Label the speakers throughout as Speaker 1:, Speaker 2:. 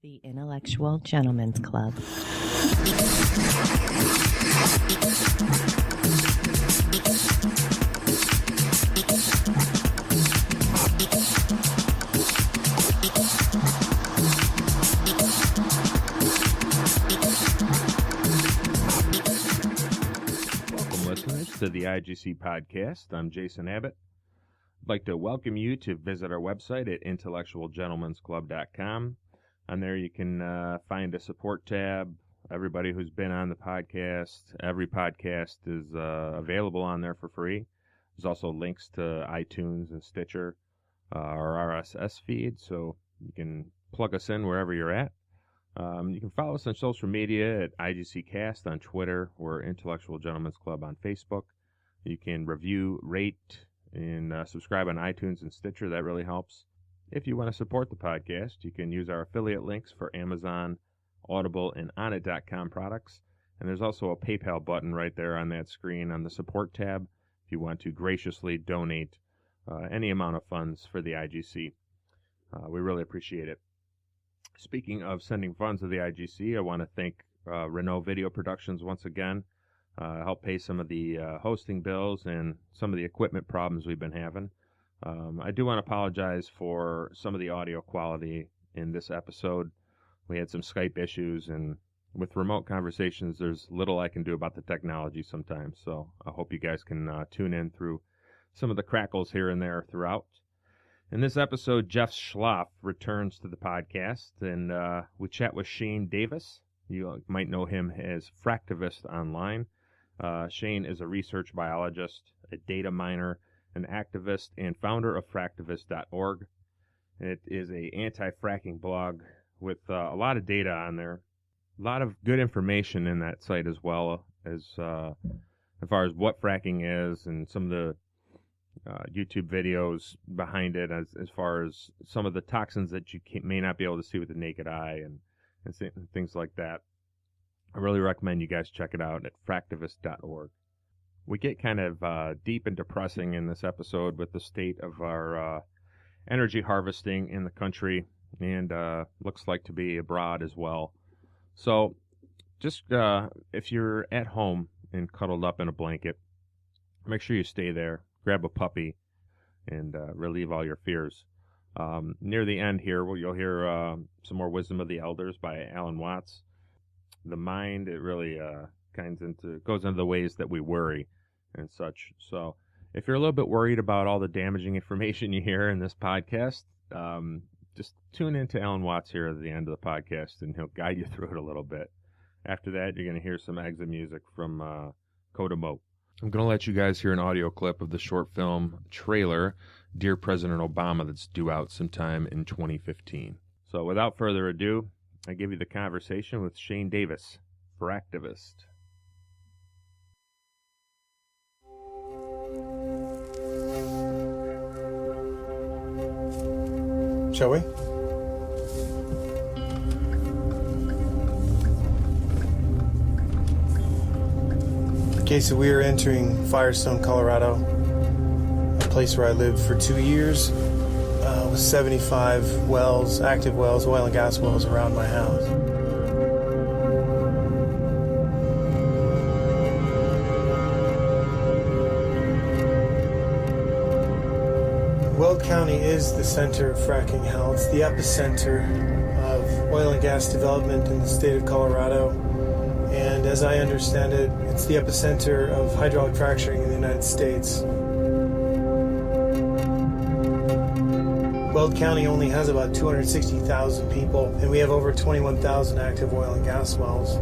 Speaker 1: The Intellectual Gentlemen's Club.
Speaker 2: Welcome, listeners, to the IGC podcast. I'm Jason Abbott. I'd like to welcome you to visit our website at intellectualgentlemensclub.com. On there, you can find a support tab. Everybody who's been on the podcast, every podcast is available on there for free. There's also links to iTunes and Stitcher, our RSS feed, so you can plug us in wherever you're at. You can follow us on social media at IGCcast on Twitter or Intellectual Gentlemen's Club on Facebook. You can review, rate, and subscribe on iTunes and Stitcher. That really helps. If you want to support the podcast, you can use our affiliate links for Amazon, Audible, and Onnit.com products. And there's also a PayPal button right there on that screen on the support tab if you want to graciously donate any amount of funds for the IGC. We really appreciate it. Speaking of sending funds to the IGC, I want to thank Renault Video Productions once again. Help pay some of the hosting bills and some of the equipment problems we've been having. I do want to apologize for some of the audio quality in this episode. We had some Skype issues, and with remote conversations, there's little I can do about the technology sometimes. So I hope you guys can tune in through some of the crackles here and there throughout. In this episode, Jeff Schloff returns to the podcast, and we chat with Shane Davis. You might know him as Fractivist online. Shane is a research biologist, a data miner, an activist, and founder of Fractivist.org. It is a anti-fracking blog with a lot of data on there, a lot of good information in that site as well as far as what fracking is and some of the YouTube videos behind it as far as some of the toxins that you may not be able to see with the naked eye and things like that. I really recommend you guys check it out at Fractivist.org. We get kind of deep and depressing in this episode with the state of our energy harvesting in the country and looks like to be abroad as well. So just if you're at home and cuddled up in a blanket, make sure you stay there. Grab a puppy and relieve all your fears. Near the end here, you'll hear some more Wisdom of the Elders by Alan Watts. The mind, it really goes into the ways that we worry and such. So if you're a little bit worried about all the damaging information you hear in this podcast, just tune into Alan Watts here at the end of the podcast, and he'll guide you through it a little bit. After that, you're going to hear some exit music from Kodomo. I'm going to let you guys hear an audio clip of the short film trailer, Dear President Obama, that's due out sometime in 2015. So without further ado, I give you the conversation with Shane Davis, Fractivist.
Speaker 3: Shall we? Okay, so we are entering Firestone, Colorado, a place where I lived for 2 years, with 75 wells, active wells, oil and gas wells around my house. Weld County is the center of fracking hell. It's the epicenter of oil and gas development in the state of Colorado. And as I understand it, it's the epicenter of hydraulic fracturing in the United States. Weld County only has about 260,000 people, and we have over 21,000 active oil and gas wells.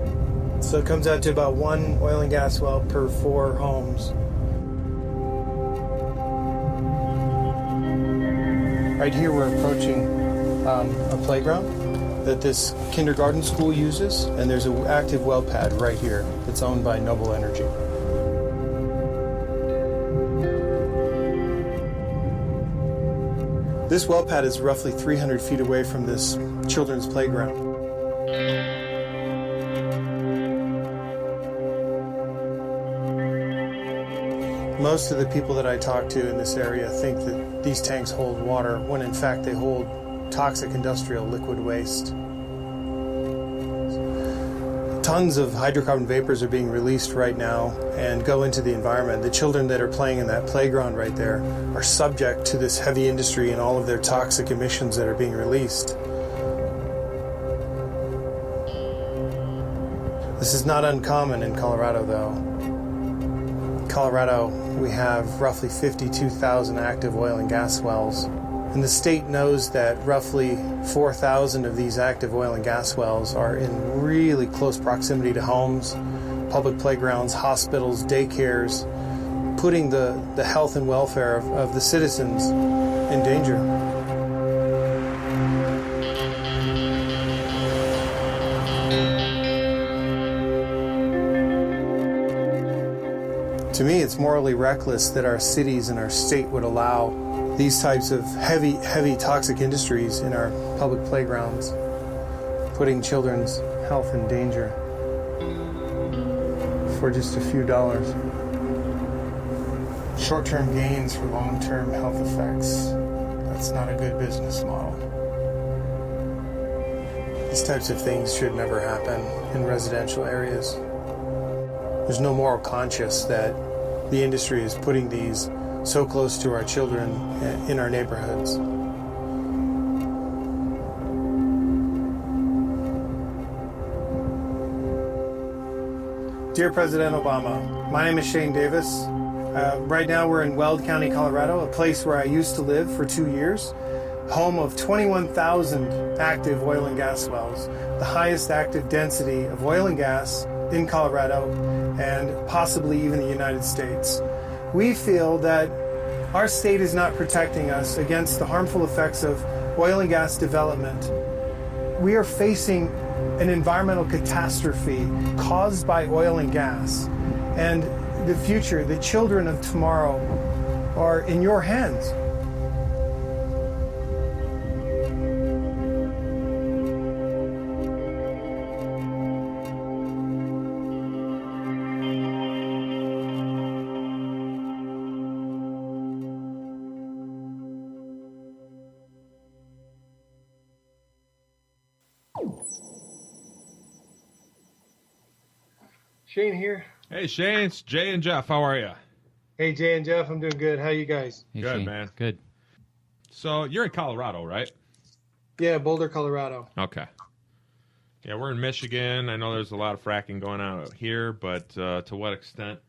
Speaker 3: So it comes out to about one oil and gas well per 4 homes. Right here we're approaching a playground that this kindergarten school uses, and there's an active well pad right here that's owned by Noble Energy. This well pad is roughly 300 feet away from this children's playground. Most of the people that I talk to in this area think that these tanks hold water, when in fact they hold toxic industrial liquid waste. Tons of hydrocarbon vapors are being released right now and go into the environment. The children that are playing in that playground right there are subject to this heavy industry and all of their toxic emissions that are being released. This is not uncommon in Colorado, though. In Colorado, we have roughly 52,000 active oil and gas wells. And the state knows that roughly 4,000 of these active oil and gas wells are in really close proximity to homes, public playgrounds, hospitals, daycares, putting the health and welfare of the citizens in danger. To me, it's morally reckless that our cities and our state would allow these types of heavy toxic industries in our public playgrounds, putting children's health in danger for just a few dollars. Short-term gains for long-term health effects. That's not a good business model. These types of things should never happen in residential areas. There's no moral conscience that the industry is putting these so close to our children in our neighborhoods. Dear President Obama, my name is Shane Davis. Right now we're in Weld County, Colorado, a place where I used to live for 2 years, home of 21,000 active oil and gas wells, the highest active density of oil and gas in Colorado and possibly even the United States. We feel that our state is not protecting us against the harmful effects of oil and gas development. We are facing an environmental catastrophe caused by oil and gas. And the future, the children of tomorrow, are in your hands. Shane here.
Speaker 2: Hey, Shane, it's Jay and Jeff. How are you?
Speaker 3: Hey, Jay and Jeff, I'm doing good. How you guys?
Speaker 4: Hey,
Speaker 2: Good,
Speaker 4: Shane.
Speaker 2: man.
Speaker 4: Good.
Speaker 2: So you're in Colorado, right?
Speaker 3: Yeah, Boulder, Colorado.
Speaker 2: Okay. Yeah, we're in Michigan. I know there's a lot of fracking going on out here, but to what extent,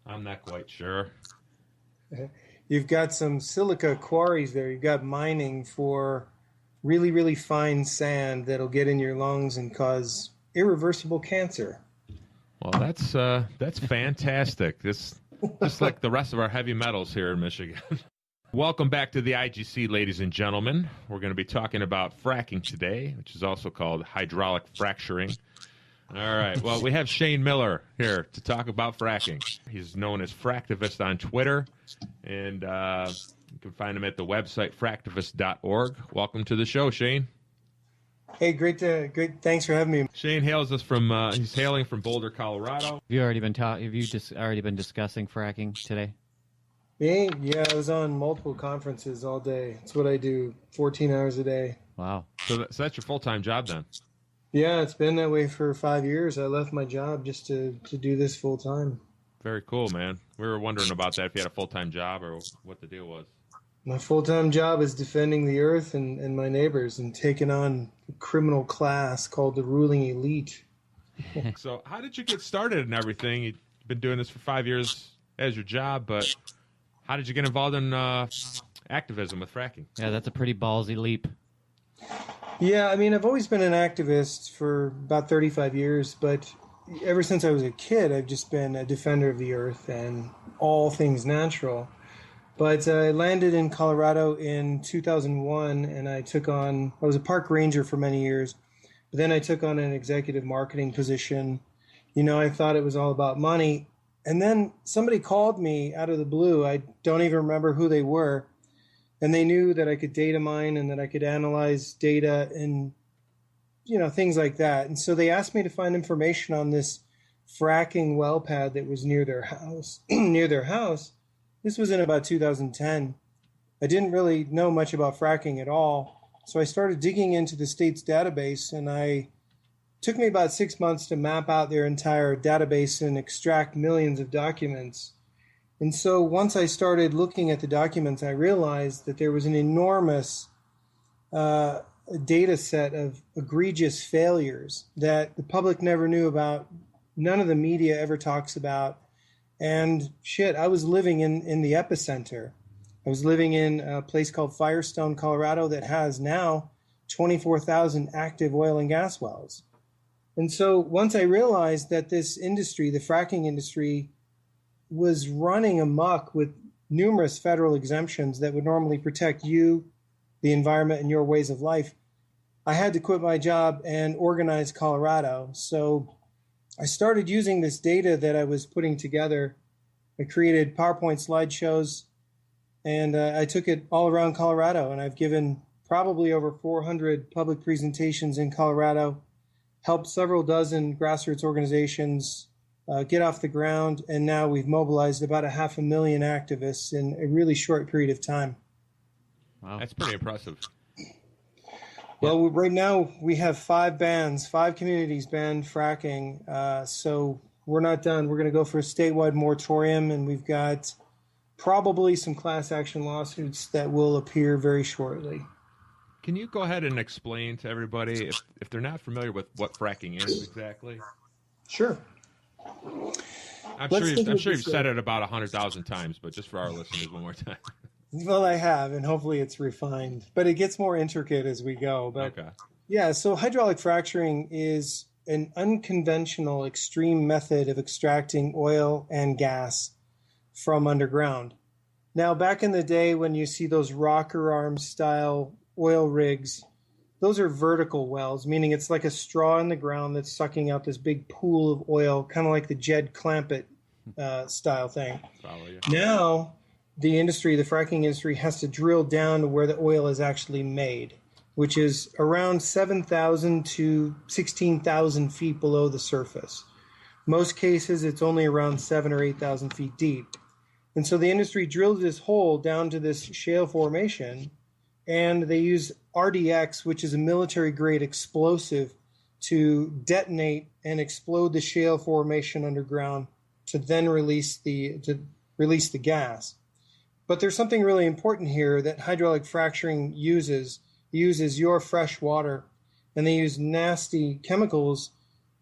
Speaker 2: I'm not quite sure.
Speaker 3: You've got some silica quarries there. You've got mining for really, really fine sand that'll get in your lungs and cause irreversible cancer.
Speaker 2: Well, that's fantastic. This just like the rest of our heavy metals here in Michigan. Welcome back to the IGC, ladies and gentlemen. We're going to be talking about fracking today, which is also called hydraulic fracturing. All right. Well, we have Shane Miller here to talk about fracking. He's known as Fractivist on Twitter, and you can find him at the website fractivist.org. Welcome to the show, Shane.
Speaker 3: Hey, great. Thanks for having me.
Speaker 2: Shane hails us from. He's hailing from Boulder, Colorado.
Speaker 4: Have you already been already been discussing fracking today?
Speaker 3: Yeah, I was on multiple conferences all day. It's what I do, 14 hours a day.
Speaker 4: Wow.
Speaker 2: So that's your full-time job then?
Speaker 3: Yeah, it's been that way for 5 years. I left my job just to do this full time.
Speaker 2: Very cool, man. We were wondering about that, if you had a full-time job or what the deal was.
Speaker 3: My full-time job is defending the earth and my neighbors and taking on a criminal class called the ruling elite.
Speaker 2: So how did you get started and everything? You've been doing this for 5 years as your job, but how did you get involved in activism with fracking?
Speaker 4: Yeah, that's a pretty ballsy leap.
Speaker 3: Yeah, I mean, I've always been an activist for about 35 years, but ever since I was a kid, I've just been a defender of the earth and all things natural. But I landed in Colorado in 2001, and I was a park ranger for many years. But then I took on an executive marketing position. You know, I thought it was all about money. And then somebody called me out of the blue. I don't even remember who they were. And they knew that I could data mine and that I could analyze data and, you know, things like that. And so they asked me to find information on this fracking well pad that was near their house. This was in about 2010. I didn't really know much about fracking at all. So I started digging into the state's database, and I took me about 6 months to map out their entire database and extract millions of documents. And so once I started looking at the documents, I realized that there was an enormous data set of egregious failures that the public never knew about, none of the media ever talks about. And shit, I was living in the epicenter. I was living in a place called Firestone, Colorado, that has now 24,000 active oil and gas wells. And so once I realized that this industry, the fracking industry, was running amok with numerous federal exemptions that would normally protect you, the environment, and your ways of life, I had to quit my job and organize Colorado. So I started using this data that I was putting together. I created PowerPoint slideshows, and I took it all around Colorado, and I've given probably over 400 public presentations in Colorado, helped several dozen grassroots organizations get off the ground, and now we've mobilized about 500,000 activists in a really short period of time.
Speaker 2: Wow. That's pretty impressive.
Speaker 3: Well, right now we have 5 communities banned fracking, so we're not done. We're going to go for a statewide moratorium, and we've got probably some class action lawsuits that will appear very shortly.
Speaker 2: Can you go ahead and explain to everybody, if they're not familiar with what fracking is exactly?
Speaker 3: Sure.
Speaker 2: I'm sure you've said it about 100,000 times, but just for our listeners one more time.
Speaker 3: Well, I have, and hopefully it's refined, but it gets more intricate as we go. But
Speaker 2: okay.
Speaker 3: Yeah, so hydraulic fracturing is an unconventional, extreme method of extracting oil and gas from underground. Now, back in the day when you see those rocker arm style oil rigs, those are vertical wells, meaning it's like a straw in the ground that's sucking out this big pool of oil, kind of like the Jed Clampett style thing.
Speaker 2: Probably, yeah.
Speaker 3: Now, the fracking industry, has to drill down to where the oil is actually made, which is around 7,000 to 16,000 feet below the surface. Most cases, it's only around 7,000 or 8,000 feet deep. And so the industry drills this hole down to this shale formation, and they use RDX, which is a military-grade explosive, to detonate and explode the shale formation underground to then release the gas. But there's something really important here that hydraulic fracturing uses. It uses your fresh water, and they use nasty chemicals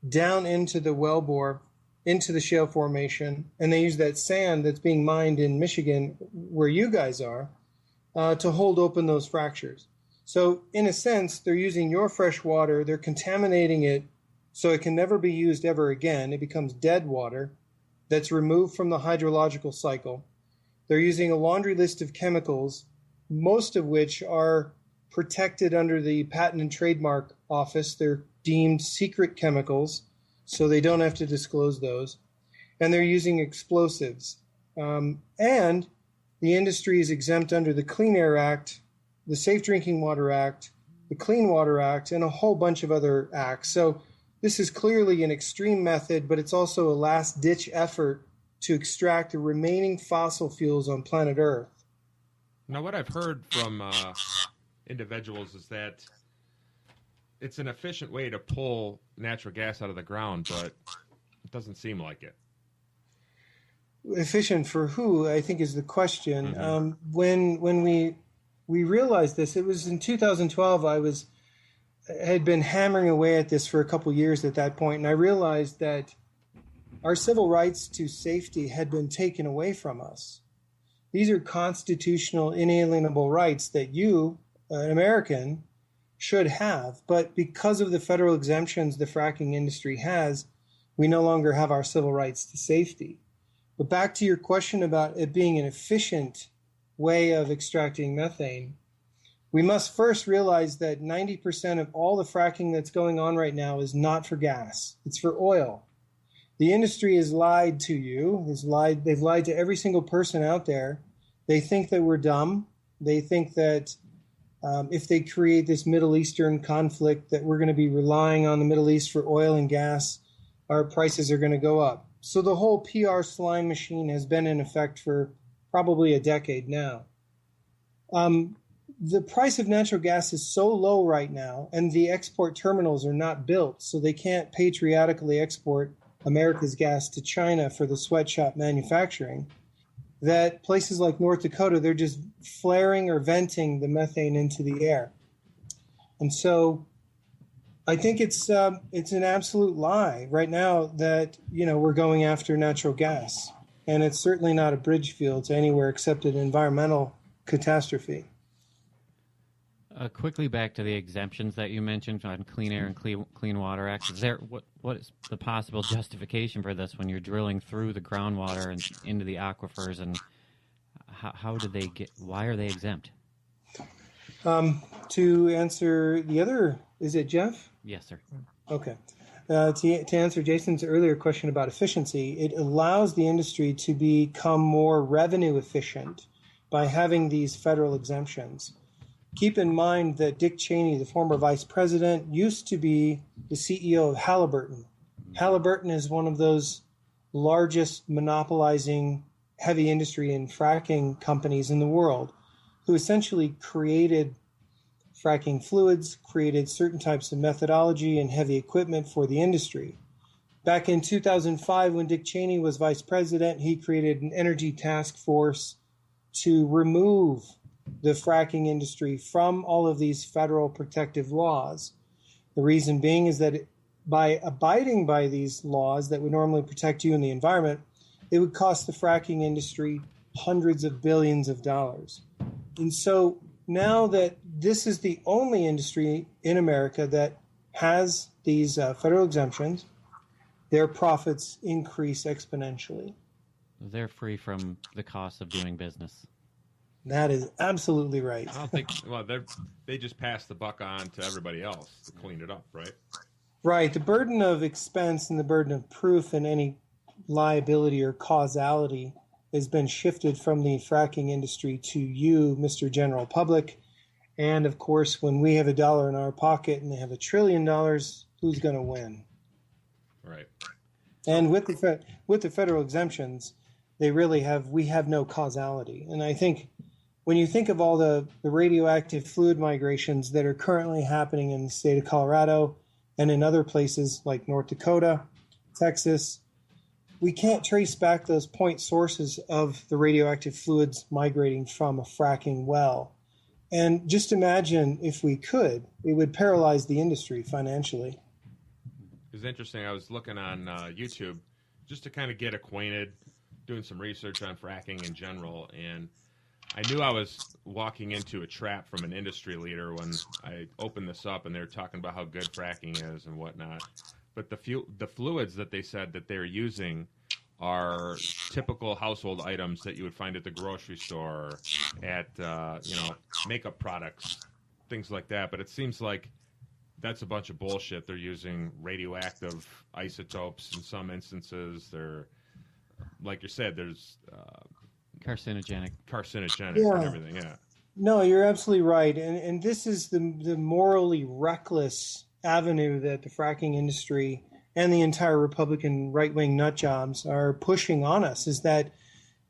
Speaker 3: down into the wellbore, into the shale formation, and they use that sand that's being mined in Michigan, where you guys are, to hold open those fractures. So in a sense, they're using your fresh water, they're contaminating it so it can never be used ever again. It becomes dead water that's removed from the hydrological cycle. They're using a laundry list of chemicals, most of which are protected under the Patent and Trademark Office. They're deemed secret chemicals, so they don't have to disclose those. And they're using explosives. And the industry is exempt under the Clean Air Act, the Safe Drinking Water Act, the Clean Water Act, and a whole bunch of other acts. So this is clearly an extreme method, but it's also a last-ditch effort to extract the remaining fossil fuels on planet Earth.
Speaker 2: Now, what I've heard from individuals is that it's an efficient way to pull natural gas out of the ground, but it doesn't seem like it.
Speaker 3: Efficient for who, I think, is the question.
Speaker 2: Mm-hmm.
Speaker 3: When we realized this, it was in 2012. I had been hammering away at this for a couple years at that point, and I realized that our civil rights to safety had been taken away from us. These are constitutional, inalienable rights that you, an American, should have. But because of the federal exemptions the fracking industry has, we no longer have our civil rights to safety. But back to your question about it being an efficient way of extracting methane, we must first realize that 90% of all the fracking that's going on right now is not for gas. It's for oil. The industry has lied to you. They've lied to every single person out there. They think that we're dumb. They think that if they create this Middle Eastern conflict, that we're going to be relying on the Middle East for oil and gas, our prices are going to go up. So the whole PR slime machine has been in effect for probably a decade now. the price of natural gas is so low right now, and the export terminals are not built, so they can't patriotically export America's gas to China for the sweatshop manufacturing, that places like North Dakota, they're just flaring or venting the methane into the air. And so I think it's an absolute lie right now that, we're going after natural gas. And it's certainly not a bridge field to anywhere except an environmental catastrophe.
Speaker 4: Quickly back to the exemptions that you mentioned on Clean Air and Clean Water Act. Is there what is the possible justification for this when you're drilling through the groundwater and into the aquifers, and how do they get? Why are they exempt?
Speaker 3: To answer the other, is it Jeff?
Speaker 4: Yes, sir.
Speaker 3: Okay. To answer Jason's earlier question about efficiency, it allows the industry to become more revenue efficient by having these federal exemptions. Keep in mind that Dick Cheney, the former vice president, used to be the CEO of Halliburton. Halliburton is one of those largest monopolizing heavy industry and fracking companies in the world, who essentially created fracking fluids, created certain types of methodology and heavy equipment for the industry. Back in 2005, when Dick Cheney was vice president, he created an energy task force to remove the fracking industry from all of these federal protective laws. The reason being is that by abiding by these laws that would normally protect you and the environment, it would cost the fracking industry hundreds of billions of dollars. And so now that this is the only industry in America that has these federal exemptions, their profits increase exponentially.
Speaker 4: They're free from the cost of doing business.
Speaker 3: That is absolutely right.
Speaker 2: I don't think. Well, they just pass the buck on to everybody else to clean it up, right?
Speaker 3: Right. The burden of expense and the burden of proof and any liability or causality has been shifted from the fracking industry to you, Mr. General Public. And of course, when we have $1 in our pocket and they have $1 trillion, who's going to win?
Speaker 2: Right.
Speaker 3: And with the federal exemptions, we have no causality. And I think when you think of all the radioactive fluid migrations that are currently happening in the state of Colorado and in other places like North Dakota, Texas, we can't trace back those point sources of the radioactive fluids migrating from a fracking well. And just imagine if we could, it would paralyze the industry financially.
Speaker 2: It's interesting. I was looking on YouTube just to kind of get acquainted, doing some research on fracking in general, and I knew I was walking into a trap from an industry leader when I opened this up and they were talking about how good fracking is and whatnot. But the fluids that they said that they're using are typical household items that you would find at the grocery store, at makeup products, things like that. But it seems like that's a bunch of bullshit. They're using radioactive isotopes in some instances. They're, like you said, there's
Speaker 4: Carcinogenic
Speaker 2: and everything. Yeah.
Speaker 3: No, you're absolutely right. And this is the morally reckless avenue that the fracking industry and the entire Republican right-wing nutjobs are pushing on us, is that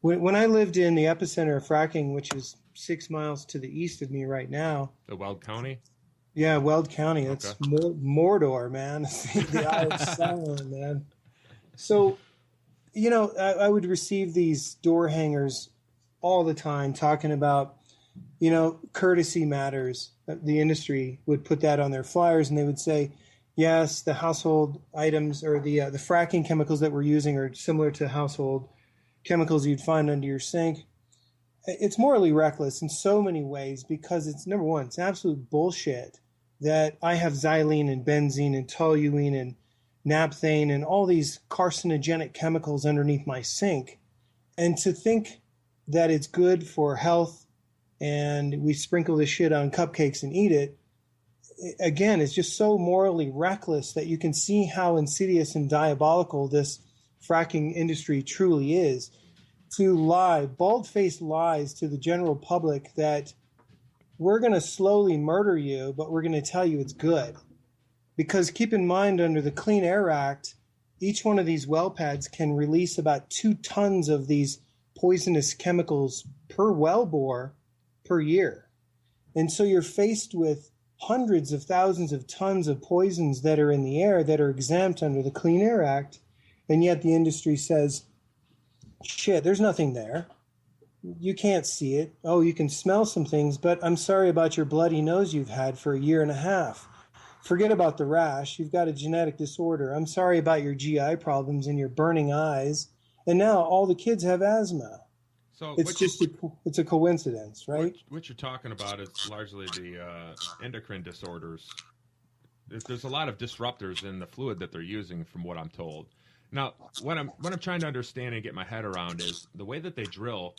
Speaker 3: when I lived in the epicenter of fracking, which is 6 miles to the east of me right now.
Speaker 2: The Weld County?
Speaker 3: Yeah, Weld County. It's okay. Mordor, man. The Eye of Sauron, man. So, I would receive these door hangers all the time talking about, courtesy matters. The industry would put that on their flyers, and they would say, yes, the household items or the fracking chemicals that we're using are similar to household chemicals you'd find under your sink. It's morally reckless in so many ways because it's, number one, it's absolute bullshit that I have xylene and benzene and toluene and naphthane and all these carcinogenic chemicals underneath my sink. And to think that it's good for health and we sprinkle this shit on cupcakes and eat it, again, it's just so morally reckless that you can see how insidious and diabolical this fracking industry truly is. To lie, bald-faced lies to the general public that we're going to slowly murder you, but we're going to tell you it's good. Because keep in mind, under the Clean Air Act, each one of these well pads can release about 2 tons of these poisonous chemicals per well bore per year. And so you're faced with hundreds of thousands of tons of poisons that are in the air that are exempt under the Clean Air Act. And yet the industry says, shit, there's nothing there. You can't see it. Oh, you can smell some things, but I'm sorry about your bloody nose you've had for a year and a half. Forget about the rash. You've got a genetic disorder. I'm sorry about your GI problems and your burning eyes. And now all the kids have asthma.
Speaker 2: So
Speaker 3: it's a coincidence, right?
Speaker 2: What you're talking about is largely the endocrine disorders. There's a lot of disruptors in the fluid that they're using, from what I'm told. Now, what I'm trying to understand and get my head around is the way that they drill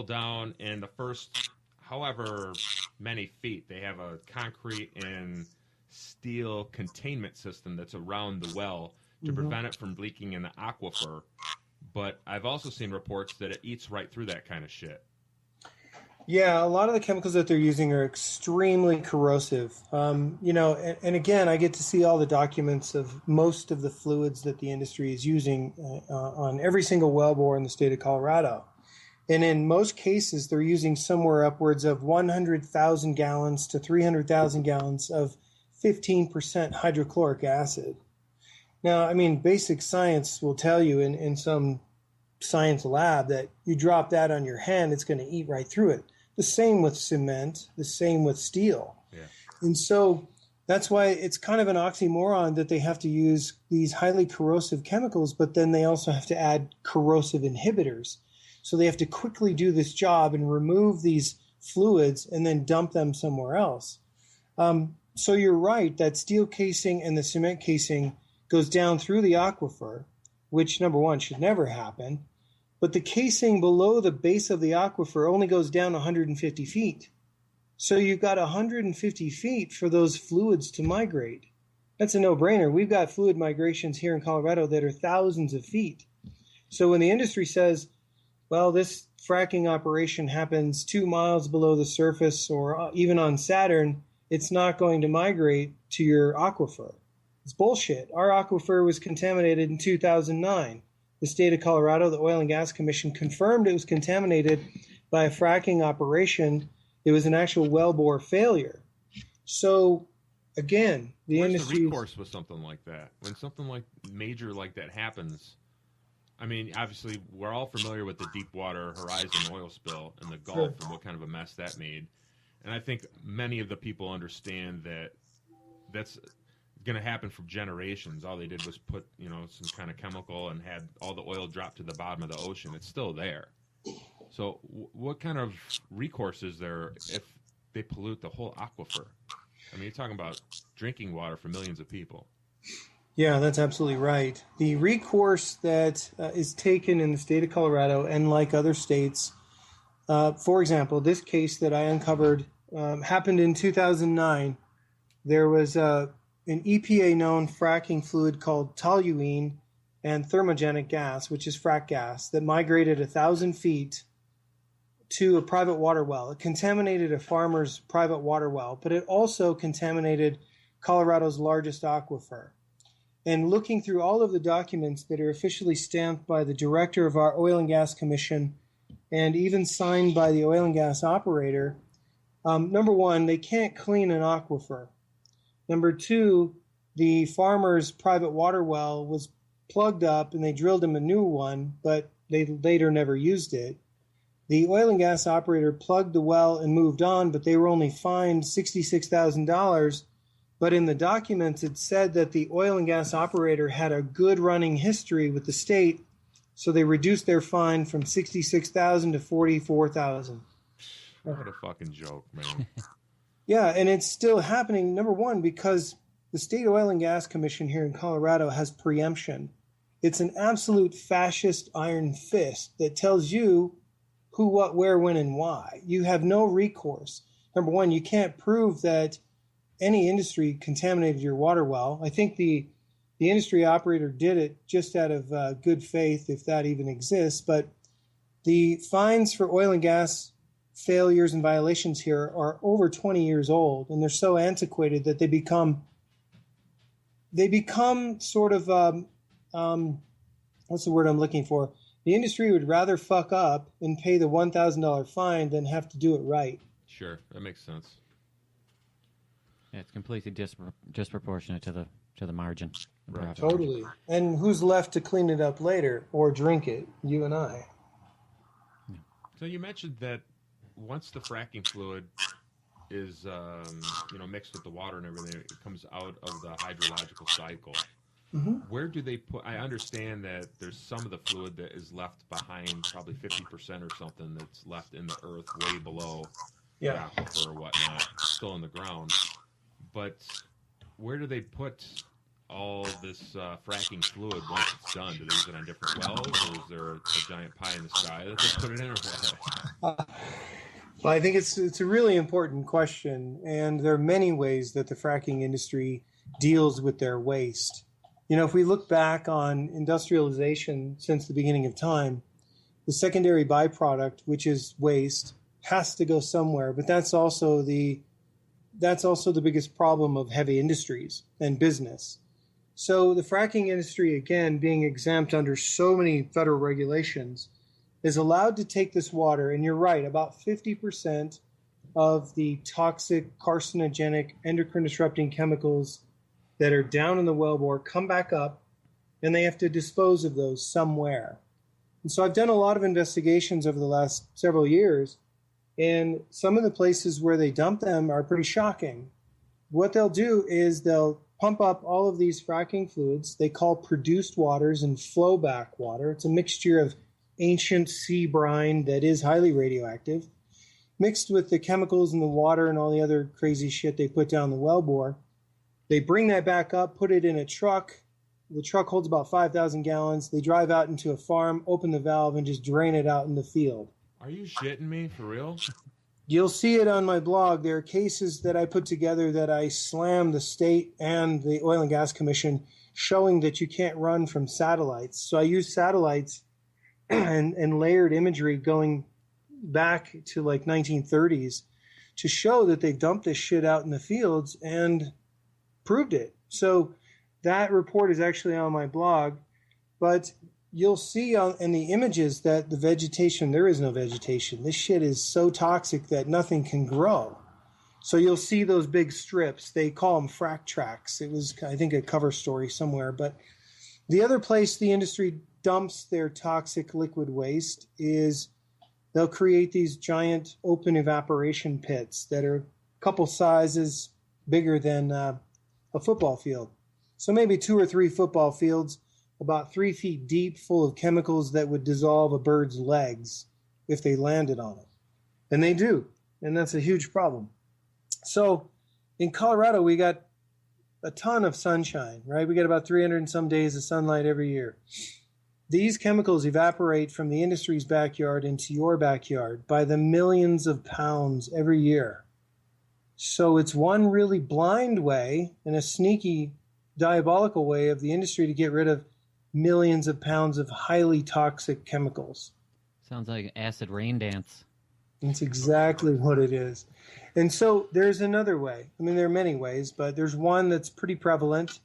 Speaker 2: down in the first however many feet. They have a concrete and steel containment system that's around the well to prevent it from leaking in the aquifer. But I've also seen reports that it eats right through that kind of shit.
Speaker 3: Yeah, a lot of the chemicals that they're using are extremely corrosive. And again, I get to see all the documents of most of the fluids that the industry is using on every single wellbore in the state of Colorado. And in most cases, they're using somewhere upwards of 100,000 gallons to 300,000 gallons of 15% hydrochloric acid. Now, I mean, basic science will tell you in some science lab that you drop that on your hand, it's going to eat right through it. The same with cement, the same with steel. Yeah. And so that's why it's kind of an oxymoron that they have to use these highly corrosive chemicals, but then they also have to add corrosive inhibitors. So they have to quickly do this job and remove these fluids and then dump them somewhere else. So you're right, that steel casing and the cement casing goes down through the aquifer, which, number one, should never happen. But the casing below the base of the aquifer only goes down 150 feet. So you've got 150 feet for those fluids to migrate. That's a no-brainer. We've got fluid migrations here in Colorado that are thousands of feet. So when the industry says, well, this fracking operation happens 2 miles below the surface or even on Saturn, it's not going to migrate to your aquifer. It's bullshit. Our aquifer was contaminated in 2009. The state of Colorado, the Oil and Gas Commission, confirmed it was contaminated by a fracking operation. It was an actual wellbore failure. So, again,
Speaker 2: Where's the recourse with something like that? When something like major like that happens, I mean, obviously, we're all familiar with the Deepwater Horizon oil spill in the Gulf and what kind of a mess that made. And I think many of the people understand that that's going to happen for generations. All they did was put, some kind of chemical and had all the oil drop to the bottom of the ocean. It's still there. So what kind of recourse is there if they pollute the whole aquifer? I mean, you're talking about drinking water for millions of people.
Speaker 3: Yeah, that's absolutely right. The recourse that is taken in the state of Colorado and like other states, for example, this case that I uncovered happened in 2009. There was an EPA-known fracking fluid called toluene and thermogenic gas, which is frack gas, that migrated 1,000 feet to a private water well. It contaminated a farmer's private water well, but it also contaminated Colorado's largest aquifer. And looking through all of the documents that are officially stamped by the director of our Oil and Gas Commission and even signed by the oil and gas operator, number one, they can't clean an aquifer. Number two, the farmer's private water well was plugged up and they drilled him a new one, but they later never used it. The oil and gas operator plugged the well and moved on, but they were only fined $66,000. But in the documents, it said that the oil and gas operator had a good running history with the state, so they reduced their fine from $66,000 to $44,000.
Speaker 2: What a fucking joke, man.
Speaker 3: Yeah, and it's still happening, number one, because the State Oil and Gas Commission here in Colorado has preemption. It's an absolute fascist iron fist that tells you who, what, where, when, and why. You have no recourse. Number one, you can't prove that any industry contaminated your water well. I think the industry operator did it just out of good faith, if that even exists. But the fines for oil and gas failures and violations here are over 20 years old, and they're so antiquated that they become sort of what's the word I'm looking for? The industry would rather fuck up and pay the $1,000 fine than have to do it right.
Speaker 2: Sure, that makes sense.
Speaker 4: Yeah, it's completely disproportionate to the margin. The
Speaker 2: Right.
Speaker 4: profit margin.
Speaker 3: Totally. And who's left to clean it up later or drink it? You and I.
Speaker 2: So you mentioned that once the fracking fluid is mixed with the water and everything, it comes out of the hydrological cycle.
Speaker 3: Mm-hmm.
Speaker 2: Where do they put? I understand that there's some of the fluid that is left behind, probably 50% or something that's left in the earth, way below the aquifer or whatnot, still in the ground. But where do they put all this fracking fluid once it's done? Do they use it on different wells, or is there a giant pie in the sky that they put it in, or what?
Speaker 3: Well, I think it's a really important question, and there are many ways that the fracking industry deals with their waste. You know, if we look back on industrialization since the beginning of time, the secondary byproduct, which is waste, has to go somewhere. But that's also the biggest problem of heavy industries and business. So the fracking industry, again, being exempt under so many federal regulations, is allowed to take this water, and you're right, about 50% of the toxic, carcinogenic, endocrine disrupting chemicals that are down in the wellbore come back up, and they have to dispose of those somewhere. And so I've done a lot of investigations over the last several years, and some of the places where they dump them are pretty shocking. What they'll do is they'll pump up all of these fracking fluids they call produced waters and flowback water. It's a mixture of ancient sea brine that is highly radioactive, mixed with the chemicals in the water and all the other crazy shit they put down the wellbore. They bring that back up, put it in a truck. The truck holds about 5,000 gallons. They drive out into a farm, open the valve, and just drain it out in the field.
Speaker 2: Are you shitting me for real?
Speaker 3: You'll see it on my blog. There are cases that I put together that I slammed the state and the Oil and Gas Commission, showing that you can't run from satellites. So I used satellites and layered imagery going back to like 1930s to show that they dumped this shit out in the fields and proved it. So that report is actually on my blog, but you'll see in the images that the vegetation, there is no vegetation. This shit is so toxic that nothing can grow. So you'll see those big strips. They call them frac tracks. It was, I think, a cover story somewhere. But the other place the industry dumps their toxic liquid waste is they'll create these giant open evaporation pits that are a couple sizes bigger than a football field. So maybe 2 or 3 football fields, about 3 feet deep, full of chemicals that would dissolve a bird's legs if they landed on it. And they do. And that's a huge problem. So in Colorado, we got a ton of sunshine, right? We get about 300 and some days of sunlight every year. These chemicals evaporate from the industry's backyard into your backyard by the millions of pounds every year. So it's one really blind way and a sneaky, diabolical way of the industry to get rid of millions of pounds of highly toxic chemicals.
Speaker 4: Sounds like an acid rain dance.
Speaker 3: That's exactly what it is. And so there's another way. I mean, there are many ways, but there's one that's pretty prevalent,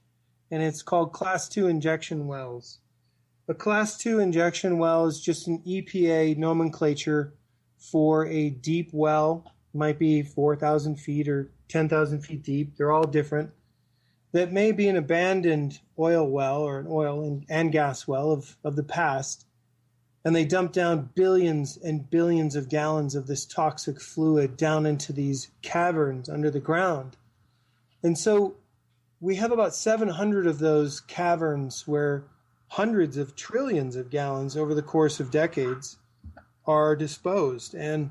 Speaker 3: and it's called Class 2 injection wells. A Class 2 injection well is just an EPA nomenclature for a deep well. It might be 4,000 feet or 10,000 feet deep. They're all different. That may be an abandoned oil well or an oil and gas well of the past. And they dump down billions and billions of gallons of this toxic fluid down into these caverns under the ground. And so we have about 700 of those caverns where hundreds of trillions of gallons over the course of decades are disposed. And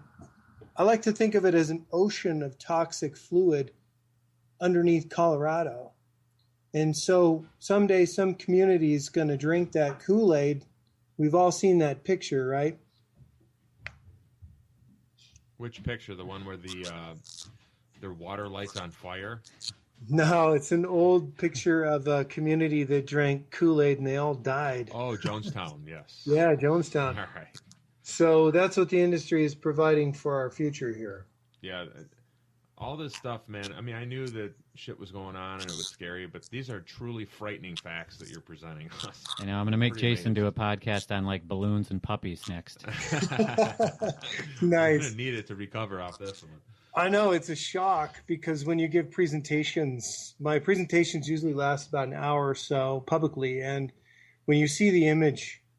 Speaker 3: I like to think of it as an ocean of toxic fluid underneath Colorado. And so someday some community is going to drink that Kool-Aid. We've all seen that picture, right?
Speaker 2: Which picture? The one where their water lights on fire?
Speaker 3: No, it's an old picture of a community that drank Kool-Aid and they all died.
Speaker 2: Oh, Jonestown, yes.
Speaker 3: Yeah, Jonestown.
Speaker 2: All right.
Speaker 3: So that's what the industry is providing for our future here.
Speaker 2: Yeah, all this stuff, man. I mean, I knew that shit was going on and it was scary, but these are truly frightening facts that you're presenting us.
Speaker 4: I know. I'm going to make
Speaker 2: Pretty
Speaker 4: Jason do a podcast on like balloons and puppies next.
Speaker 3: Nice.
Speaker 2: I'm going to need it to recover off this one.
Speaker 3: I know it's a shock because when you give presentations, my presentations usually last about an hour or so publicly, and when you see the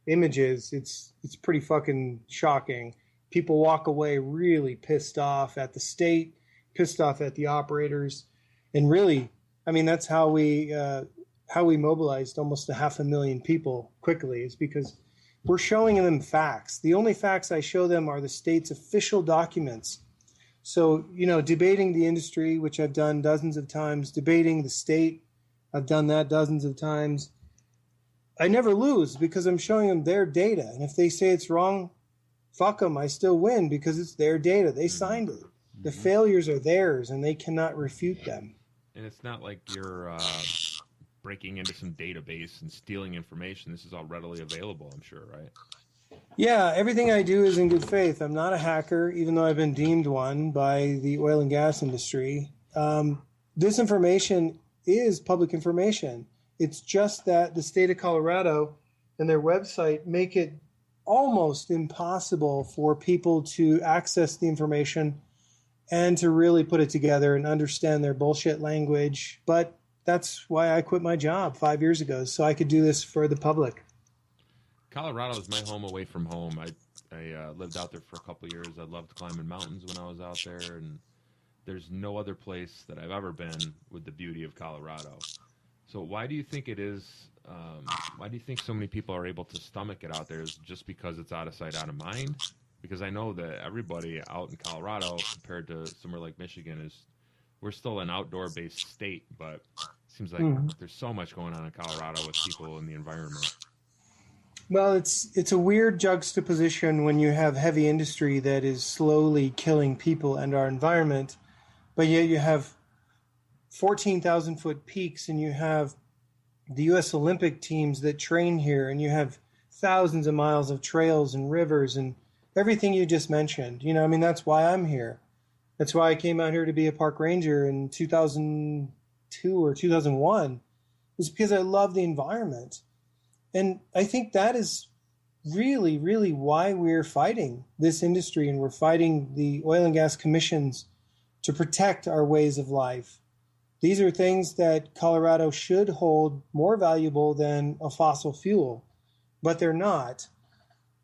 Speaker 3: images, it's pretty fucking shocking. People walk away really pissed off at the state, pissed off at the operators, and really, I mean, that's how we mobilized almost 500,000 people quickly, is because we're showing them facts. The only facts I show them are the state's official documents. So, debating the industry, which I've done dozens of times, debating the state, I've done that dozens of times. I never lose because I'm showing them their data. And if they say it's wrong, fuck them. I still win because it's their data. They signed it. The failures are theirs and they cannot refute them.
Speaker 2: And it's not like you're breaking into some database and stealing information. This is all readily available, I'm sure, right?
Speaker 3: Yeah, everything I do is in good faith. I'm not a hacker, even though I've been deemed one by the oil and gas industry. This information is public information. It's just that the state of Colorado and their website make it almost impossible for people to access the information and to really put it together and understand their bullshit language. But that's why I quit my job 5 years ago, so I could do this for the public.
Speaker 2: Colorado is my home away from home. I lived out there for a couple of years. I loved climbing mountains when I was out there, and there's no other place that I've ever been with the beauty of Colorado. So why do you think it is, why do you think so many people are able to stomach it out there? Is it just because it's out of sight, out of mind? Because I know that everybody out in Colorado, compared to somewhere like Michigan, we're still an outdoor-based state, but it seems like there's so much going on in Colorado with people and the environment.
Speaker 3: Well, it's a weird juxtaposition when you have heavy industry that is slowly killing people and our environment, but yet you have 14,000-foot peaks and you have the U.S. Olympic teams that train here, and you have thousands of miles of trails and rivers and everything you just mentioned. That's why I'm here. That's why I came out here to be a park ranger in 2002 or 2001. It's because I love the environment. And I think that is really, really why we're fighting this industry, and we're fighting the oil and gas commissions to protect our ways of life. These are things that Colorado should hold more valuable than a fossil fuel, but they're not.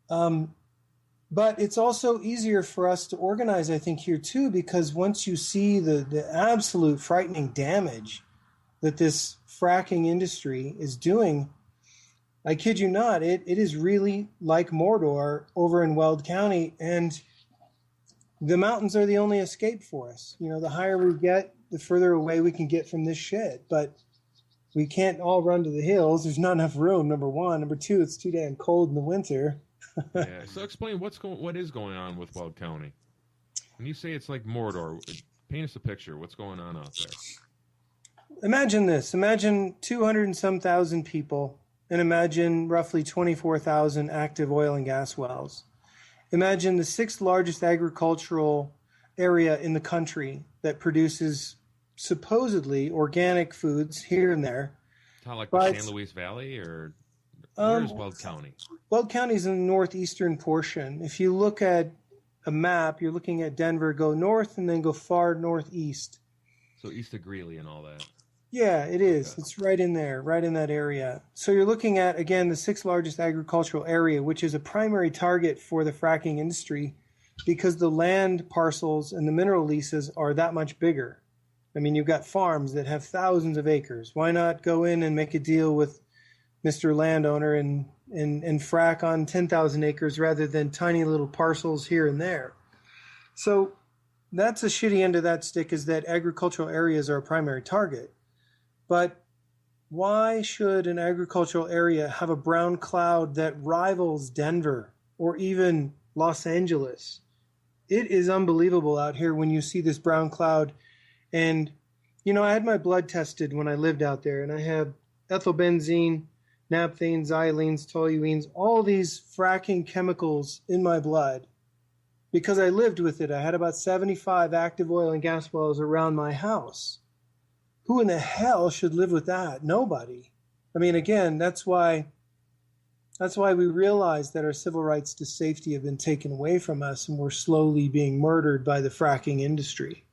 Speaker 3: But it's also easier for us to organize, I think, here too, because once you see the absolute frightening damage that this fracking industry is doing, I kid you not, it is really like Mordor over in Weld County, and the mountains are the only escape for us. The higher we get, the further away we can get from this shit. But we can't all run to the hills. There's not enough room, number one. Number two, it's too damn cold in the winter.
Speaker 2: Yeah. So explain what is going on with Weld County. When you say it's like Mordor, paint us a picture. What's going on out there?
Speaker 3: Imagine this. Imagine 200 and some thousand people, and imagine roughly 24,000 active oil and gas wells. Imagine the sixth largest agricultural area in the country that produces supposedly organic foods here and there.
Speaker 2: Kind of like the San Luis Valley, or where's Weld County? Weld
Speaker 3: County is in the northeastern portion. If you look at a map, you're looking at Denver, go north and then go far northeast.
Speaker 2: So east of Greeley and all that.
Speaker 3: Yeah, it is.
Speaker 2: Okay.
Speaker 3: It's right in there, right in that area. So you're looking at, again, the sixth largest agricultural area, which is a primary target for the fracking industry because the land parcels and the mineral leases are that much bigger. I mean, you've got farms that have thousands of acres. Why not go in and make a deal with Mr. Landowner and frack on 10,000 acres rather than tiny little parcels here and there? So that's a shitty end of that stick, is that agricultural areas are a primary target. But why should an agricultural area have a brown cloud that rivals Denver or even Los Angeles? It is unbelievable out here when you see this brown cloud. And, I had my blood tested when I lived out there, and I have ethylbenzene, naphthalene, xylenes, toluenes, all these fracking chemicals in my blood because I lived with it. I had about 75 active oil and gas wells around my house. Who in the hell should live with that? Nobody. I mean, again, that's why we realize that our civil rights to safety have been taken away from us, and we're slowly being murdered by the fracking industry.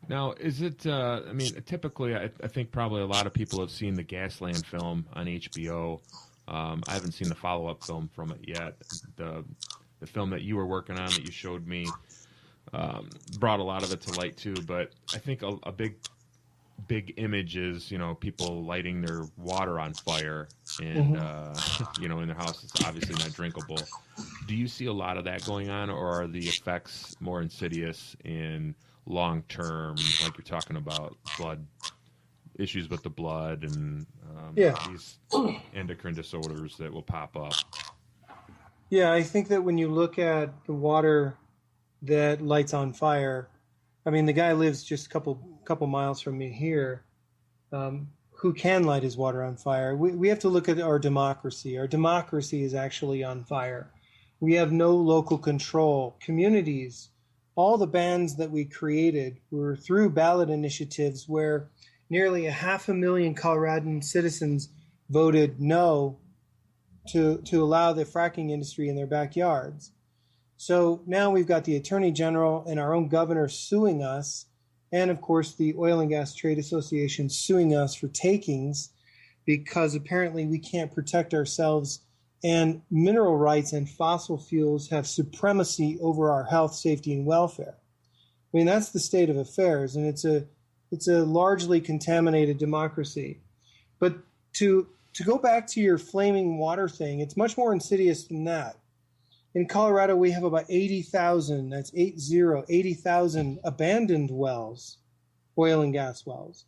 Speaker 2: Now, is it? I mean, typically, I think probably a lot of people have seen the Gasland film on HBO. I haven't seen the follow-up film from it yet. The film that you were working on that you showed me brought a lot of it to light too. But I think a big image is, people lighting their water on fire and in their house it's obviously not drinkable. Do you see a lot of that going on, or are the effects more insidious and long term, like you're talking about blood issues with the blood and these endocrine disorders that will pop up?
Speaker 3: Yeah, I think that when you look at the water that lights on fire, I mean, the guy lives just a couple miles from me here, who can light his water on fire. We have to look at our democracy. Our democracy is actually on fire. We have no local control. Communities, all the bans that we created were through ballot initiatives where nearly 500,000 Coloradan citizens voted no to allow the fracking industry in their backyards. So now we've got the Attorney General and our own governor suing us, and of course the Oil and Gas Trade Association suing us for takings because apparently we can't protect ourselves, and mineral rights and fossil fuels have supremacy over our health, safety, and welfare. I mean, that's the state of affairs, and it's a largely contaminated democracy. But to go back to your flaming water thing, it's much more insidious than that. In Colorado, we have about 80,000, that's 80,000 abandoned wells, oil and gas wells,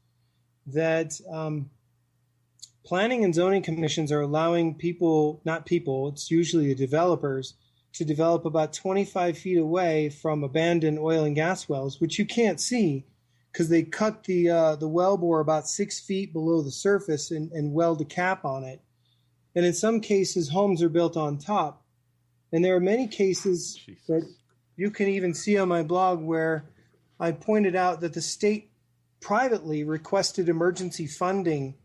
Speaker 3: that planning and zoning commissions are allowing it's usually the developers, to develop about 25 feet away from abandoned oil and gas wells, which you can't see because they cut the well bore about 6 feet below the surface and weld a cap on it. And in some cases, homes are built on top. And there are many cases that you can even see on my blog where I pointed out that the state privately requested emergency funding.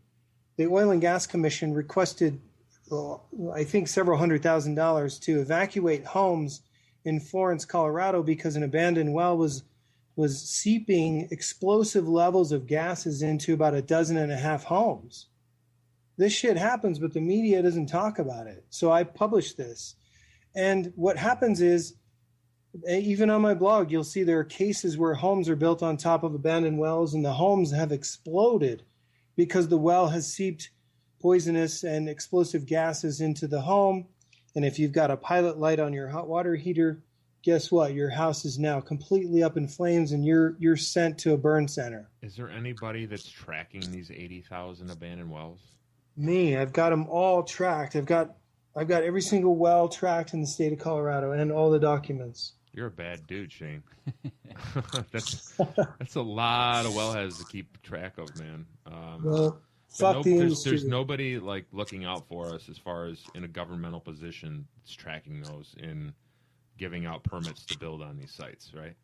Speaker 3: The Oil and Gas Commission requested, I think, several $100,000 to evacuate homes in Florence, Colorado, because an abandoned well was seeping explosive levels of gases into about 12.5 homes. This shit happens, but the media doesn't talk about it. So I published this. And what happens is, even on my blog, you'll see there are cases where homes are built on top of abandoned wells, and the homes have exploded because the well has seeped poisonous and explosive gases into the home. And if you've got a pilot light on your hot water heater, guess what? Your house is now completely up in flames, and you're sent to a burn center.
Speaker 2: Is there anybody that's tracking these 80,000 abandoned wells?
Speaker 3: Me, I've got them all tracked. I've got every single well tracked in the state of Colorado and all the documents.
Speaker 2: You're a bad dude, Shane. That's a lot of wellheads to keep track of, man.
Speaker 3: Well, fuck the industry.
Speaker 2: There's nobody like looking out for us as far as in a governmental position that's tracking those and giving out permits to build on these sites, right?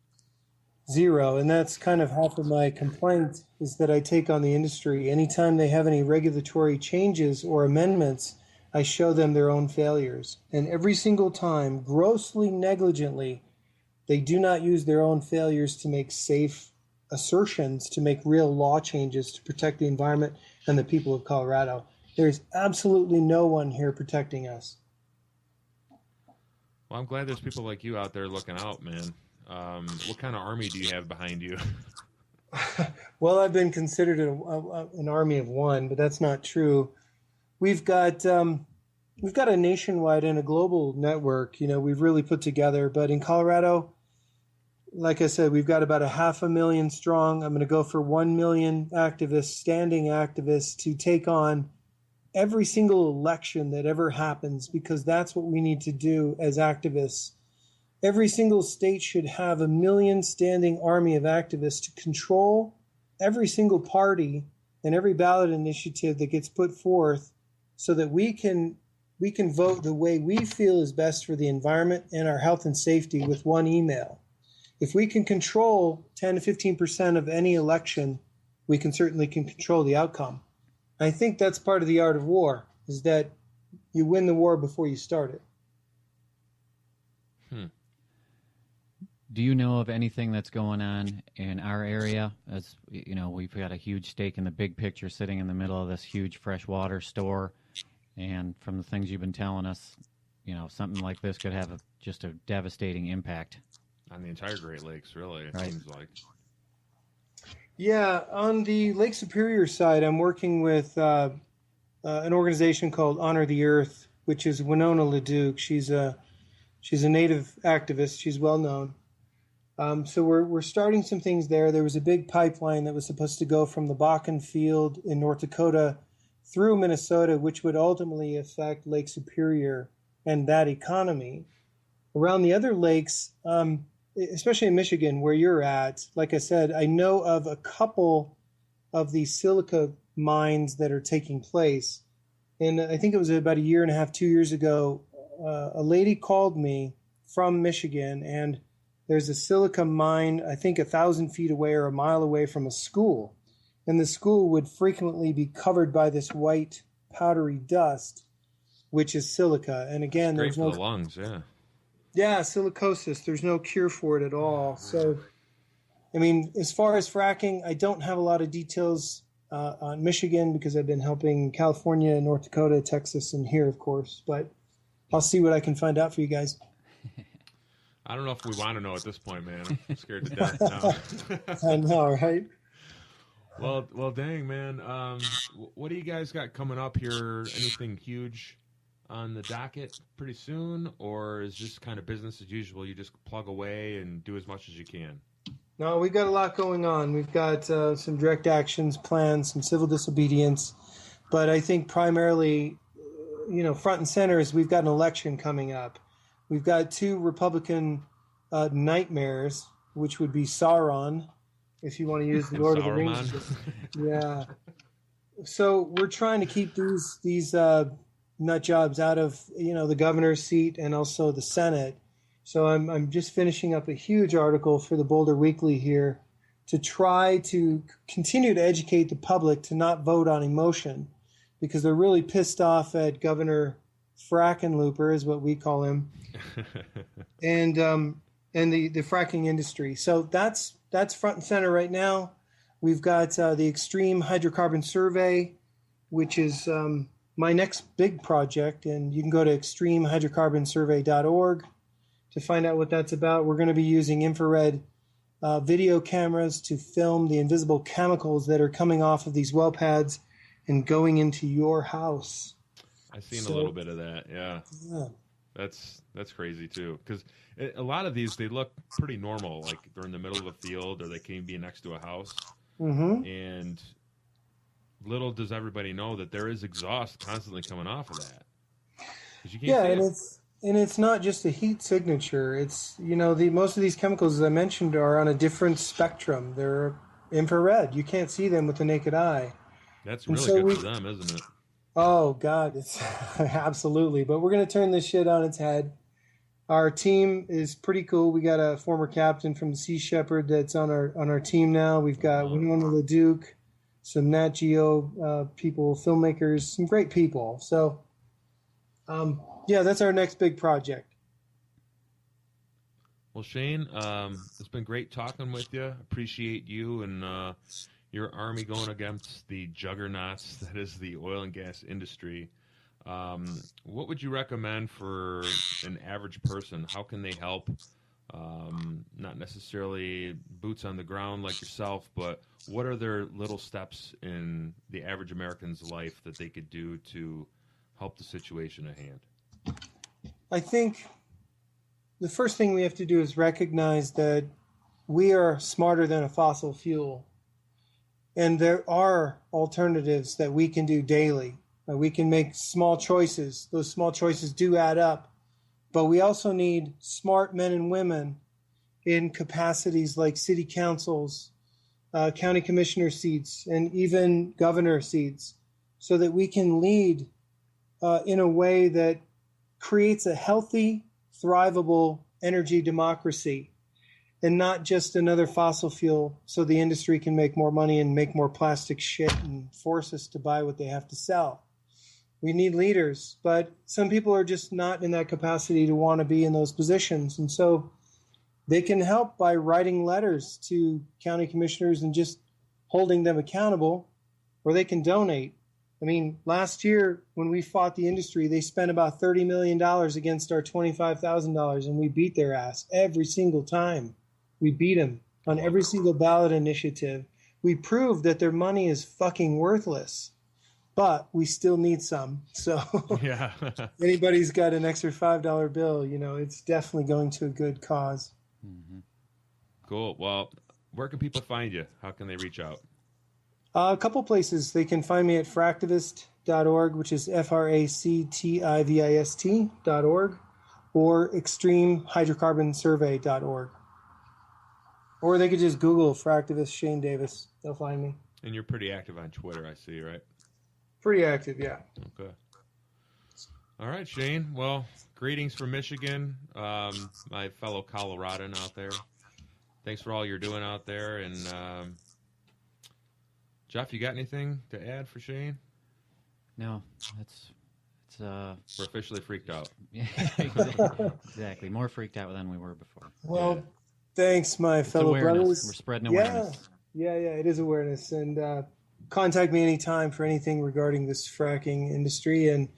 Speaker 3: Zero, and that's kind of half of my complaint is that I take on the industry. Anytime they have any regulatory changes or amendments, I show them their own failures. And every single time, grossly negligently, they do not use their own failures to make safe assertions, to make real law changes to protect the environment and the people of Colorado. There's absolutely no one here protecting us.
Speaker 2: Well, I'm glad there's people like you out there looking out, man. What kind of army do you have behind you?
Speaker 3: Well, I've been considered an army of one, but that's not true. We've got a nationwide and a global network, we've really put together. But in Colorado, like I said, we've got about 500,000 strong. I'm going to go for 1 million activists, standing activists, to take on every single election that ever happens, because that's what we need to do as activists. Every single state should have 1 million standing army of activists to control every single party and every ballot initiative that gets put forth, so that we can vote the way we feel is best for the environment and our health and safety with one email. If we can control 10 to 15% of any election, we certainly can control the outcome. I think that's part of the art of war, is that you win the war before you start it.
Speaker 4: Do you know of anything that's going on in our area? As you know, we've got a huge stake in the big picture sitting in the middle of this huge freshwater store. And from the things you've been telling us, you know, something like this could have just a devastating impact.
Speaker 2: On the entire Great Lakes, really, it
Speaker 4: Right.
Speaker 2: seems like.
Speaker 3: Yeah, on the Lake Superior side, I'm working with an organization called Honor the Earth, which is Winona LeDuc. She's a native activist. She's well known. So we're starting some things there. There was a big pipeline that was supposed to go from the Bakken Field in North Dakota through Minnesota, which would ultimately affect Lake Superior and that economy. Around the other lakes, especially in Michigan, where you're at, like I said, I know of a couple of these silica mines that are taking place. And I think it was about a year and a half, 2 years ago, a lady called me from Michigan, and there's a silica mine, I think 1,000 feet away or a mile away from a school. And the school would frequently be covered by this white powdery dust, which is silica. And again,
Speaker 2: Great
Speaker 3: there's
Speaker 2: for
Speaker 3: no
Speaker 2: the lungs, yeah.
Speaker 3: Yeah, silicosis. There's no cure for it at all. So, I mean, as far as fracking, I don't have a lot of details on Michigan because I've been helping California, North Dakota, Texas, and here, of course. But I'll see what I can find out for you guys.
Speaker 2: I don't know if we want to know at this point, man. I'm scared to death now.
Speaker 3: I know, right?
Speaker 2: Well, dang, man. What do you guys got coming up here? Anything huge on the docket pretty soon, or is this kind of business as usual? You just plug away and do as much as you can.
Speaker 3: No, we've got a lot going on. We've got some direct actions planned, some civil disobedience, but I think primarily, front and center is we've got an election coming up. We've got two Republican nightmares, which would be Sauron, if you want to use the Lord of the Rings. Yeah. So we're trying to keep these nut jobs out of the governor's seat and also the Senate. So I'm just finishing up a huge article for the Boulder Weekly here to try to continue to educate the public to not vote on emotion, because they're really pissed off at Governor Frackenlooper, is what we call him, and the fracking industry. So that's front and center right now. We've got the Extreme Hydrocarbon Survey, which is my next big project, and you can go to extremehydrocarbonsurvey.org to find out what that's about. We're going to be using infrared video cameras to film the invisible chemicals that are coming off of these well pads and going into your house.
Speaker 2: I've seen a little bit of that, yeah. That's crazy too, because a lot of these, they look pretty normal, like they're in the middle of a field or they can be next to a house.
Speaker 3: Mm-hmm.
Speaker 2: And little does everybody know that there is exhaust constantly coming off of that. You can't see
Speaker 3: and it's not just a heat signature. It's most of these chemicals, as I mentioned, are on a different spectrum. They're infrared. You can't see them with the naked eye.
Speaker 2: That's really good for them, isn't it?
Speaker 3: Oh God, it's absolutely. But we're gonna turn this shit on its head. Our team is pretty cool. We got a former captain from the Sea Shepherd that's on our team now. We've got Winona LeDuc, some Nat Geo people, filmmakers, some great people. So, that's our next big project.
Speaker 2: Well, Shane, it's been great talking with you. Appreciate you and your army going against the juggernauts that is the oil and gas industry. What would you recommend for an average person? How can they help? Not necessarily boots on the ground like yourself, but what are their little steps in the average American's life that they could do to help the situation at hand?
Speaker 3: I think the first thing we have to do is recognize that we are smarter than a fossil fuel. And there are alternatives that we can do daily. We can make small choices. Those small choices do add up. But we also need smart men and women in capacities like city councils, county commissioner seats, and even governor seats, so that we can lead in a way that creates a healthy, thrivable energy democracy, and not just another fossil fuel so the industry can make more money and make more plastic shit and force us to buy what they have to sell. We need leaders, but some people are just not in that capacity to want to be in those positions. And so They can help by writing letters to county commissioners and just holding them accountable, or they can donate. I mean, last year when we fought the industry, they spent about $30 million against our $25,000, and we beat their ass every single time. We beat them on every single ballot initiative. We proved that their money is fucking worthless, but we still need some. So
Speaker 2: Yeah.
Speaker 3: anybody's got an extra $5 bill, it's definitely going to a good cause.
Speaker 4: Mm-hmm.
Speaker 2: Cool. Well, where can people find you? How can they reach out?
Speaker 3: A couple places. They can find me at fractivist.org, which is fractivist.org, or extremehydrocarbonsurvey.org. Or they could just Google Fractivist Shane Davis. They'll find me.
Speaker 2: And you're pretty active on Twitter, I see, right?
Speaker 3: Pretty active, yeah.
Speaker 2: Okay. All right, Shane. Well, greetings from Michigan, my fellow Coloradan out there. Thanks for all you're doing out there. And Jeff, you got anything to add for Shane?
Speaker 4: No, we're
Speaker 2: officially freaked out.
Speaker 4: Yeah, exactly. More freaked out than we were before.
Speaker 3: Well, thanks, my fellow brothers.
Speaker 4: We're spreading awareness.
Speaker 3: Yeah, it is awareness. And contact me anytime for anything regarding this fracking industry. And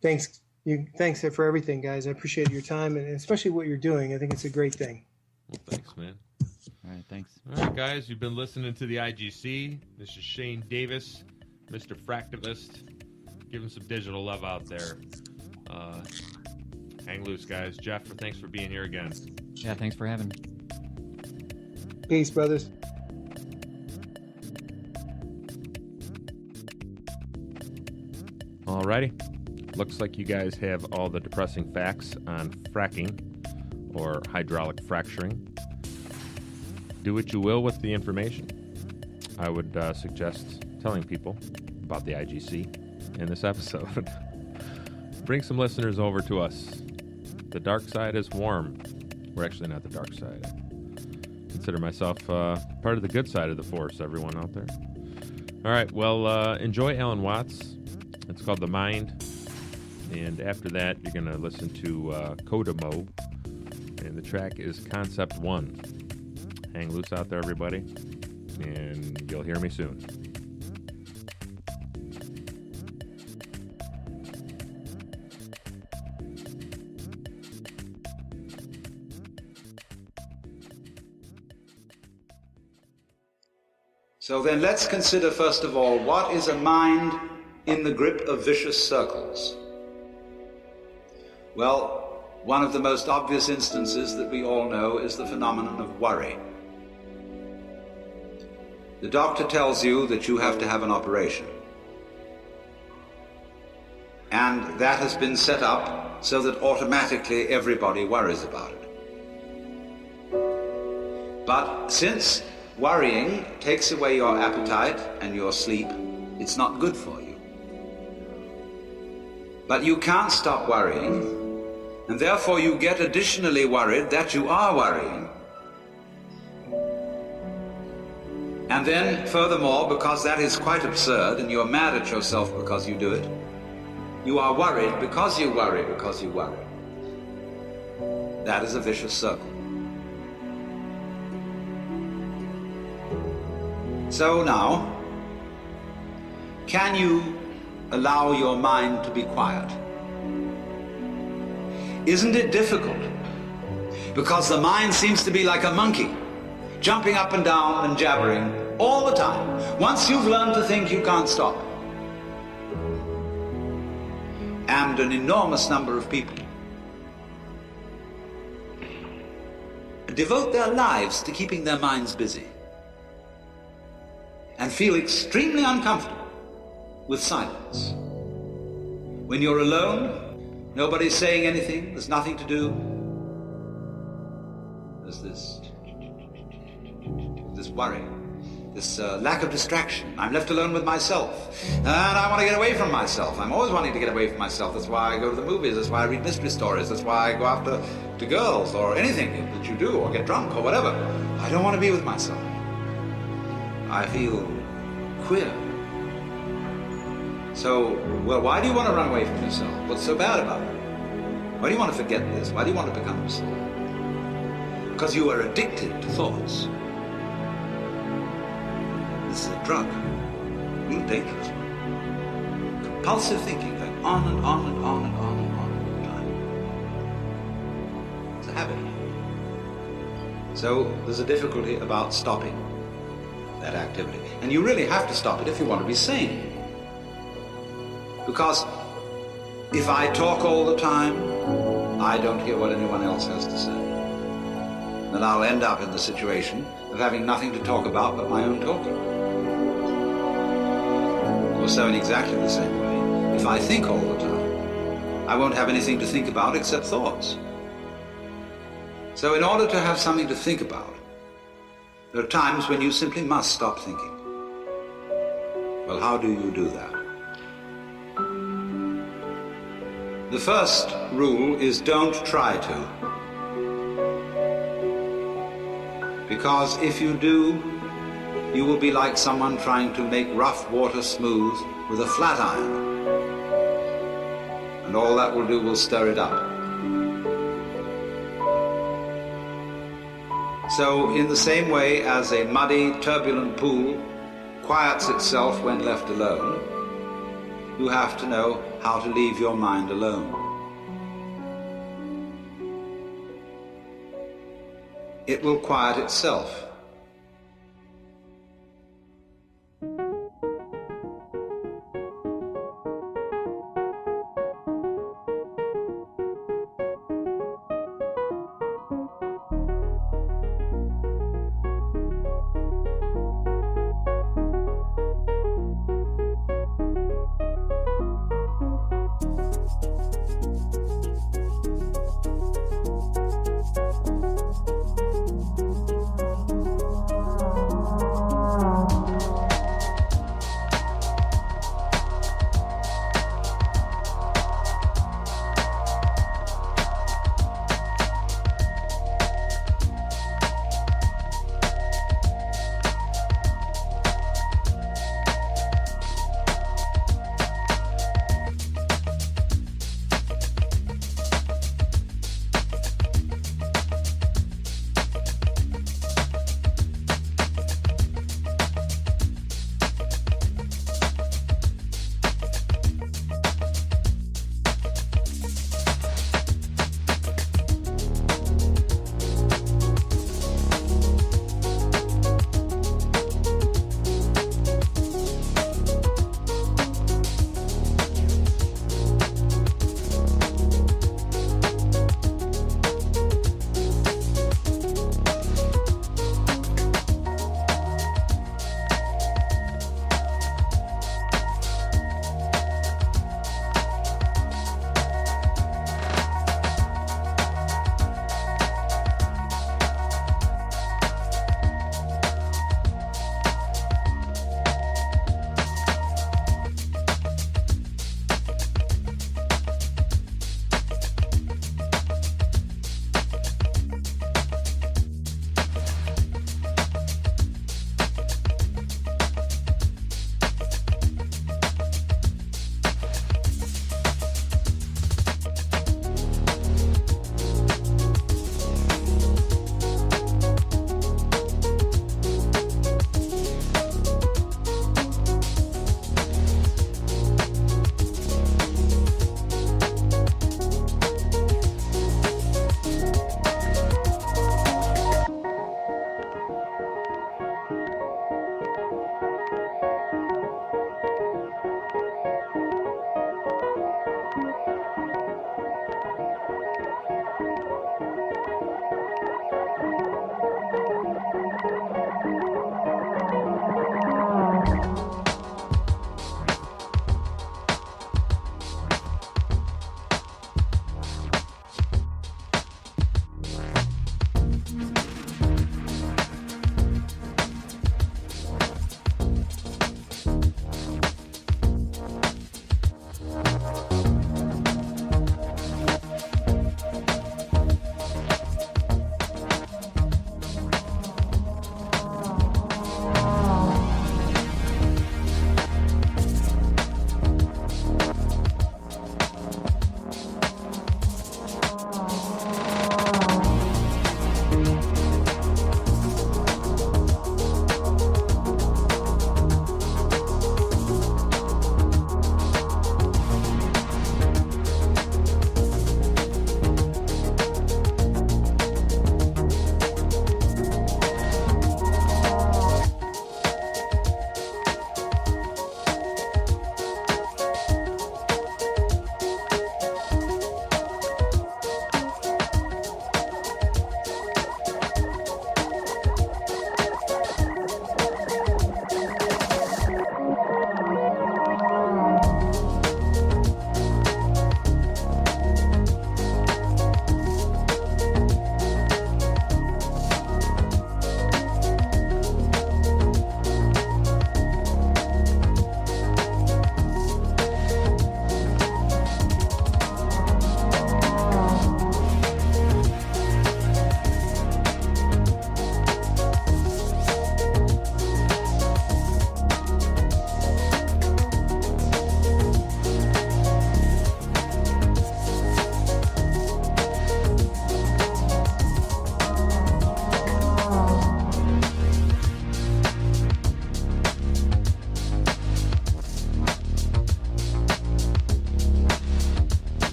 Speaker 3: thanks for everything, guys. I appreciate your time and especially what you're doing. I think it's a great thing.
Speaker 2: Well, thanks, man.
Speaker 4: All right, thanks.
Speaker 2: All right, guys, you've been listening to the IGC. This is Shane Davis, Mr. Fractivist. Give him some digital love out there. Hang loose, guys. Jeff, thanks for being here again.
Speaker 4: Yeah, thanks for having me.
Speaker 3: Peace, brothers.
Speaker 2: Alrighty. Looks like you guys have all the depressing facts on fracking or hydraulic fracturing. Do what you will with the information. I would suggest telling people about the IGC in this episode. Bring some listeners over to us. The dark side is warm. We're actually not the dark side. I consider myself part of the good side of the force, everyone out there. All right, well, enjoy Alan Watts. It's called The Mind. And after that, you're going to listen to Kodomo. And the track is Concept 1. Hang loose out there, everybody. And you'll hear me soon.
Speaker 5: So then let's consider first of all, what is a mind in the grip of vicious circles? Well, one of the most obvious instances that we all know is the phenomenon of worry. The doctor tells you that you have to have an operation. And that has been set up so that automatically everybody worries about it. But since worrying takes away your appetite and your sleep, it's not good for you. But you can't stop worrying, and therefore you get additionally worried that you are worrying. And then, furthermore, because that is quite absurd and you're mad at yourself because you do it, you are worried because you worry because you worry. That is a vicious circle. So now, can you allow your mind to be quiet? Isn't it difficult? Because the mind seems to be like a monkey, jumping up and down and jabbering all the time. Once you've learned to think, you can't stop. And an enormous number of people devote their lives to keeping their minds busy and feel extremely uncomfortable with silence. When you're alone, nobody's saying anything, there's nothing to do. There's this worry, this lack of distraction. I'm left alone with myself, and I want to get away from myself. I'm always wanting to get away from myself. That's why I go to the movies, that's why I read mystery stories, that's why I go after to girls or anything that you do, or get drunk or whatever. I don't want to be with myself. I feel queer. So, well, why do you want to run away from yourself? What's so bad about it? Why do you want to forget this? Why do you want to become absurd? because you are addicted to thoughts. This is a drug, real dangerous. Compulsive thinking, going on and on and on and on and on all the time. It's a habit. So there's a difficulty about stopping that activity. And you really have to stop it if you want to be sane. Because if I talk all the time, I don't hear what anyone else has to say. Then I'll end up in the situation of having nothing to talk about but my own talking. Or so in exactly the same way, if I think all the time, I won't have anything to think about except thoughts. So in order to have something to think about, there are times when you simply must stop thinking. Well, how do you do that? The first rule is don't try to. Because if you do, you will be like someone trying to make rough water smooth with a flat iron. And all that will do will stir it up. So, in the same way as a muddy, turbulent pool quiets itself when left alone, you have to know how to leave your mind alone. It will quiet itself.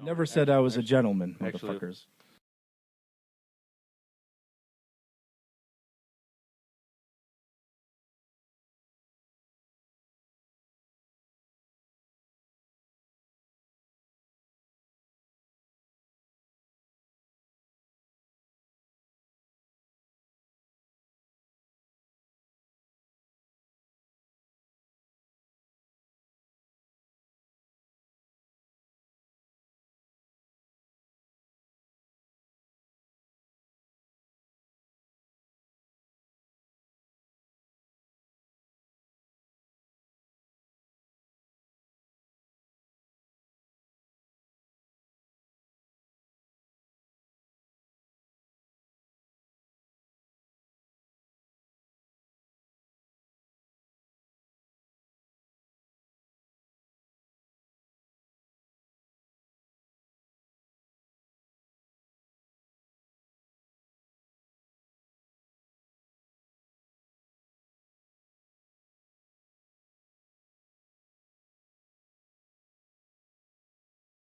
Speaker 6: I never said I was a gentleman,
Speaker 2: Actually,
Speaker 6: motherfuckers.